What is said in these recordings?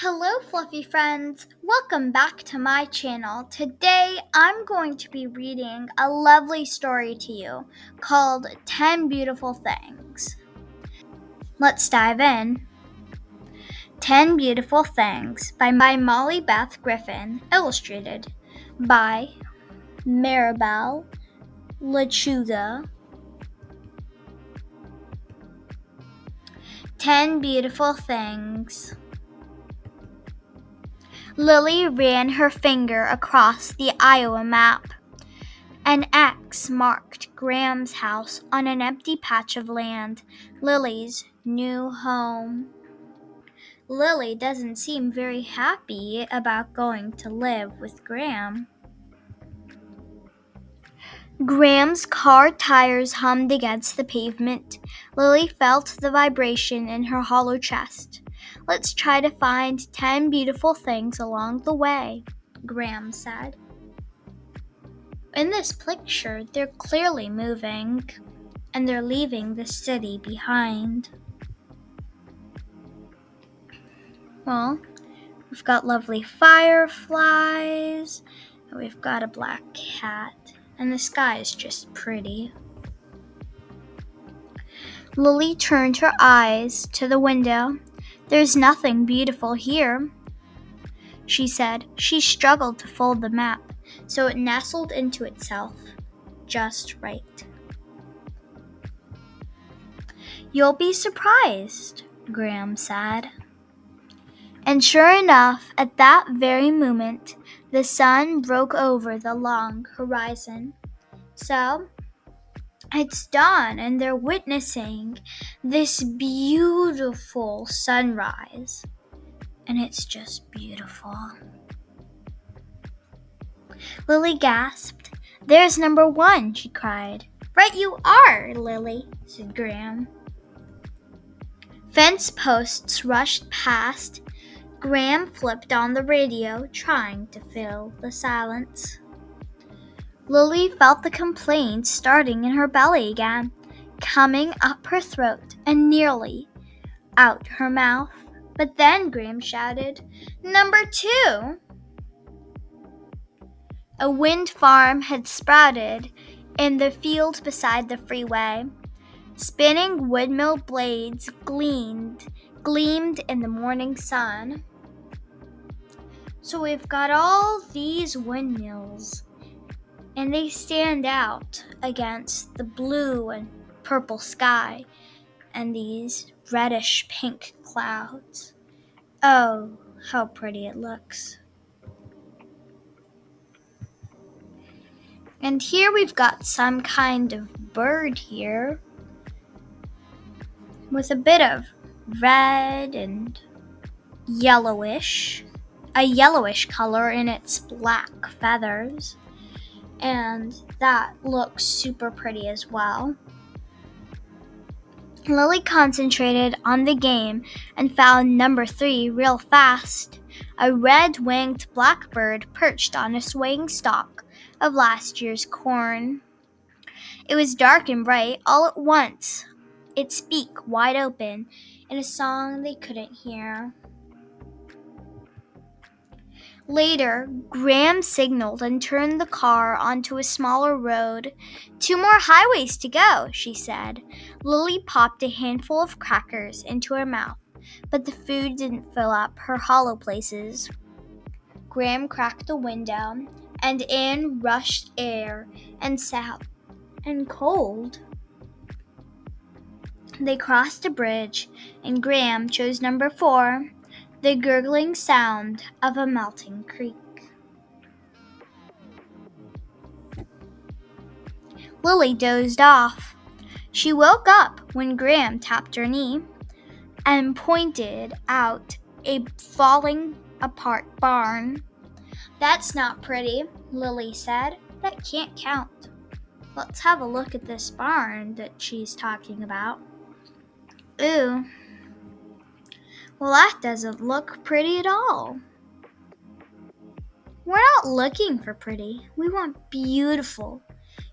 Hello, fluffy friends! Welcome back to my channel. Today, I'm going to be reading a lovely story to you called 10 Beautiful Things. Let's dive in. 10 Beautiful Things by Molly Beth Griffin, illustrated by Maribel Lechuga. 10 Beautiful Things. Lily ran her finger across the Iowa map. An X marked Graham's house on an empty patch of land, Lily's new home. Lily doesn't seem very happy about going to live with Graham. Graham's car tires hummed against the pavement. Lily felt the vibration in her hollow chest. Let's try to find 10 beautiful things along the way, Graham said. In this picture, they're clearly moving, and they're leaving the city behind. Well, we've got lovely fireflies, and we've got a black cat, and the sky is just pretty. Lily turned her eyes to the window. There's nothing beautiful here, she said. She struggled to fold the map, so it nestled into itself just right. You'll be surprised, Graham said. And sure enough, at that very moment, the sun broke over the long horizon. So, it's dawn, and they're witnessing this beautiful sunrise. And it's just beautiful. Lily gasped. There's number 1, she cried. Right you are, Lily, said Graham. Fence posts rushed past. Graham flipped on the radio, trying to fill the silence. Lily felt the complaint starting in her belly again, coming up her throat and nearly out her mouth. But then Graham shouted, Number 2! A wind farm had sprouted in the field beside the freeway. Spinning windmill blades gleamed in the morning sun. So we've got all these windmills, and they stand out against the blue and purple sky and these reddish pink clouds. Oh, how pretty it looks. And here we've got some kind of bird here with a bit of red and a yellowish color in its black feathers. And that looks super pretty as well. Lily concentrated on the game and found number 3 real fast. A red-winged blackbird perched on a swaying stalk of last year's corn. It was dark and bright all at once, its beak wide open in a song they couldn't hear. Later, Graham signaled and turned the car onto a smaller road. 2 more highways to go, she said. Lily popped a handful of crackers into her mouth, but the food didn't fill up her hollow places. Graham cracked the window, and in rushed air and sound and cold. They crossed a bridge, and Graham chose number 4. The gurgling sound of a melting creek. Lily dozed off. She woke up when Graham tapped her knee and pointed out a falling apart barn. That's not pretty, Lily said. That can't count. Let's have a look at this barn that she's talking about. Ooh. Well, that doesn't look pretty at all. We're not looking for pretty. We want beautiful,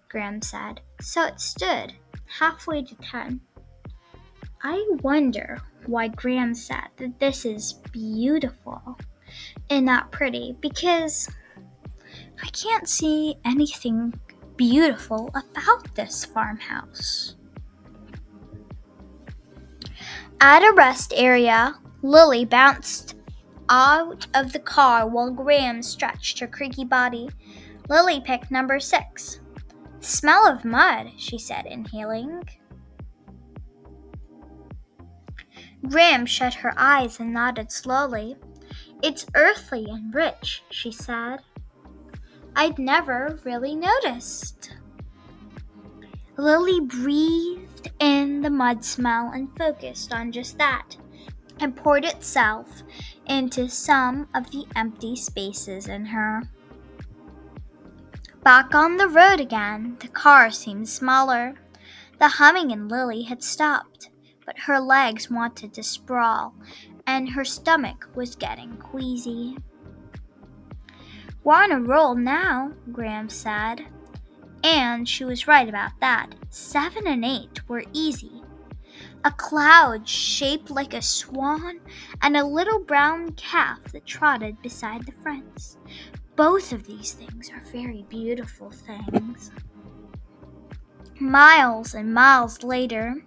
Graham said. So it stood, halfway to 10. I wonder why Graham said that this is beautiful and not pretty, because I can't see anything beautiful about this farmhouse. At a rest area, Lily bounced out of the car while Graham stretched her creaky body. Lily picked number 6. Smell of mud, she said, inhaling. Graham shut her eyes and nodded slowly. It's earthy and rich, she said. I'd never really noticed. Lily breathed in the mud smell and focused on just that, and poured itself into some of the empty spaces in her. Back on the road again, the car seemed smaller. The humming in Lily had stopped, but her legs wanted to sprawl, and her stomach was getting queasy. We're on a roll now, Graham said. And she was right about that. 7 and 8 were easy. A cloud shaped like a swan and a little brown calf that trotted beside the fence. Both of these things are very beautiful things. Miles and miles later,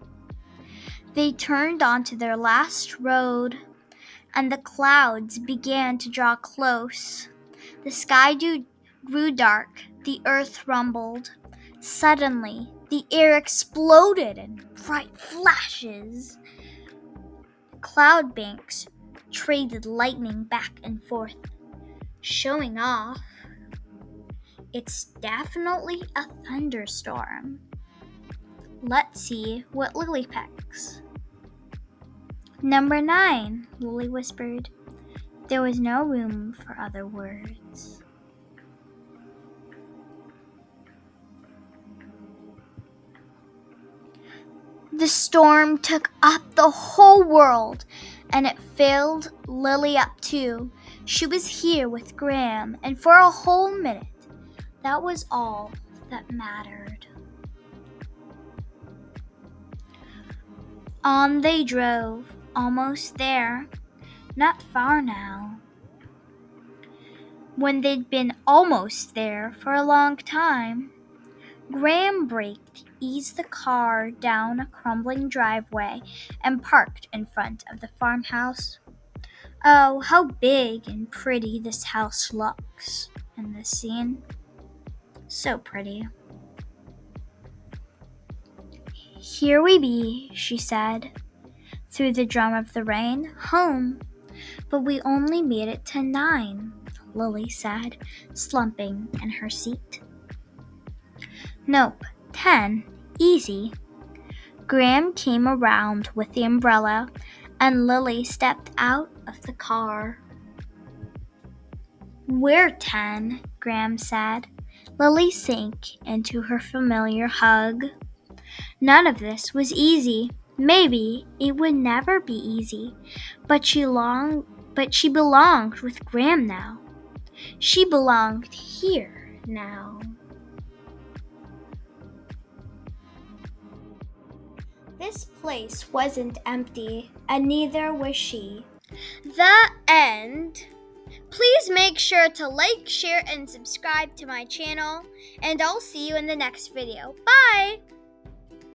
they turned onto their last road, and the clouds began to draw close. The sky grew dark, the earth rumbled. Suddenly, the air exploded in bright flashes. Cloud banks traded lightning back and forth, showing off. It's definitely a thunderstorm. Let's see what Lily picks. Number 9, Lily whispered. There was no room for other words. The storm took up the whole world, and it filled Lily up too. She was here with Graham, and for a whole minute, that was all that mattered. On they drove, almost there, not far now. When they'd been almost there for a long time, Graham braked, eased the car down a crumbling driveway, and parked in front of the farmhouse. Oh, how big and pretty this house looks in this scene. So pretty. Here we be, she said, through the drum of the rain. Home. But we only made it to 9, Lily said, slumping in her seat. Nope, 10. Easy. Graham came around with the umbrella, and Lily stepped out of the car. We're 10, Graham said. Lily sank into her familiar hug. None of this was easy. Maybe it would never be easy, but she belonged with Graham now. She belonged here now. This place wasn't empty, and neither was she. The end. Please make sure to like, share, and subscribe to my channel, and I'll see you in the next video. Bye!